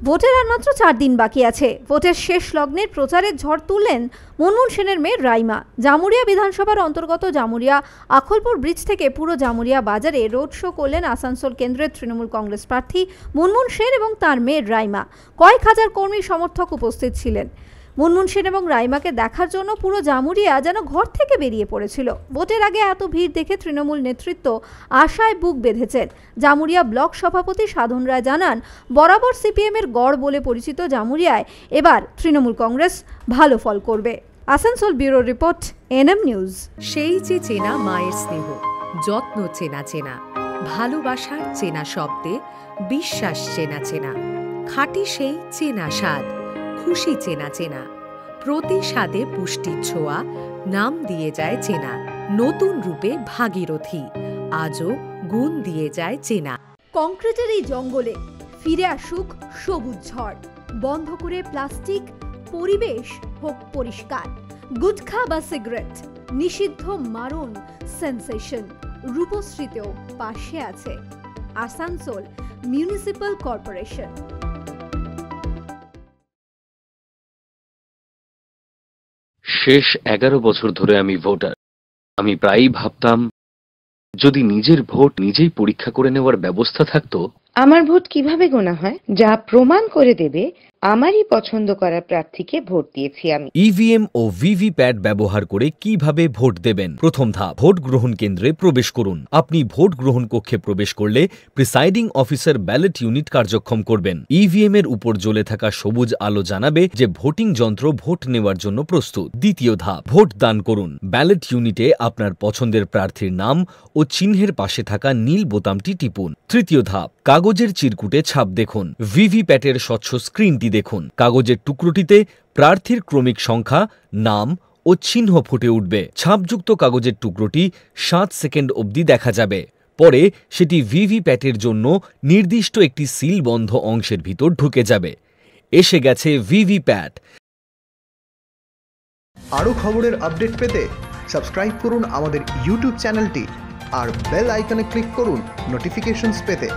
ভোটের আর মাত্র 4 দিন বাকি আছে। ভোটের শেষ লগ্নের প্রচারের ঝড় তুললেন মুনমুন সেনের মেয়ে রাইমা। জামুরিয়া বিধানসভার অন্তর্গত জামুরিয়া আখলপুর ব্রিজ থেকে পুরো জামুরিয়া বাজারে রোড শো করলেন আসানসোল কেন্দ্রের তৃণমূল কংগ্রেস প্রার্থী মুনমুন সেন এবং তার মেয়ে রাইমা। কয়েক হাজার কর্মী সমর্থক উপস্থিত ছিলেন। মুনমুন সেন এবং রাইমাকে দেখার জন্য পুরো জামুরিয়া যেন ঘর থেকে বেরিয়ে পড়েছিল। ভোটের আগে এত ভিড় দেখে তৃণমূল নেতৃত্ব আশায় বুক বেঁধেছেন। জামুরিয়া ব্লক সভাপতি সাধন রায় জানান, বরাবর সিপিএম এর গড় বলে পরিচিত জামুরিয়ায় এবার তৃণমূল কংগ্রেস ভালো ফল করবে। Asansol bureau report, NM news. সেই যে চেনা মায়ের স্নেহ, যত্ন চেনা চেনা, ভালোবাসার চেনা শব্দে বিশ্বাস চেনা চেনা, খাঁটি সেই চেনা স্বাদ, খুশি চেনা চেনা, প্রতি স্বাদে পুষ্টির ছোঁয়া, নাম দিয়ে যায় চেনা, নতুন রূপে ভাগীরথী, আজও গুণ দিয়ে যায় চেনা। কংক্রিটের এই জঙ্গলে ফিরে আসুক সবুজ ঝড়, বন্ধ করে প্লাস্টিক, পরিবেশ হোক পরিষ্কার। গুটখা বা সিগারেট নিষিদ্ধ, মারণ সেন্সেশন। রূপশ্রীতেও পাশে আছে আসানসোল মিউনিসিপ্যাল কর্পোরেশন। শেষ 11 বছর ধরে আমি ভোটার। আমি প্রায়ই ভাবতাম, যদি নিজের ভোট নিজেই পরীক্ষা করে নেওয়ার ব্যবস্থা থাকতো। আমার ভোট কিভাবে গোনা হয়, যা প্রমাণ করে দেবে আমারই পছন্দ করা প্রার্থীকে ভোট দিয়েছি আমি। ইভিএম ও ভিভিপ্যাট ব্যবহার করে কিভাবে ভোট দেবেন। প্রথম ধাপ, ভোট গ্রহণ কেন্দ্রে প্রবেশ করুন। আপনি ভোট গ্রহণ কক্ষে প্রবেশ করলে প্রিসাইডিং অফিসার ব্যালট ইউনিট কার্যক্ষম করবেন। ইভিএম এর উপর জ্বলে থাকা সবুজ আলো জানাবে যে ভোটিং যন্ত্র ভোট নেওয়ার জন্য প্রস্তুত। দ্বিতীয় ধাপ, ভোট দান করুন। ব্যালট ইউনিটে আপনার পছন্দের প্রার্থীর নাম ও চিহ্নের পাশে থাকা নীল বোতামটি টিপুন। তৃতীয় ধাপ, কাগজের চিরকুটে ছাপ দেখুন। ভিভিপ্যাটের স্বচ্ছ স্ক্রিনটি দেখুন। কাগজের টুকরোটিতে প্রার্থীর ক্রমিক সংখ্যা, নাম ও চিহ্ন ফুটে উঠবে। ছাপযুক্ত কাগজের টুকরোটি 7 সেকেন্ড অবধি দেখা যাবে। পরে সেটি ভিভিপ্যাটের জন্য নির্দিষ্ট একটি সিলবন্ধ অংশের ভিতর ঢুকে যাবে। এসে গেছে ভিভিপ্যাট। আরও খবরের আপডেট পেতে সাবস্ক্রাইব করুন আমাদের ইউটিউব চ্যানেলটি আর বেল আইকনে ক্লিক করুন নোটিফিকেশনস পেতে।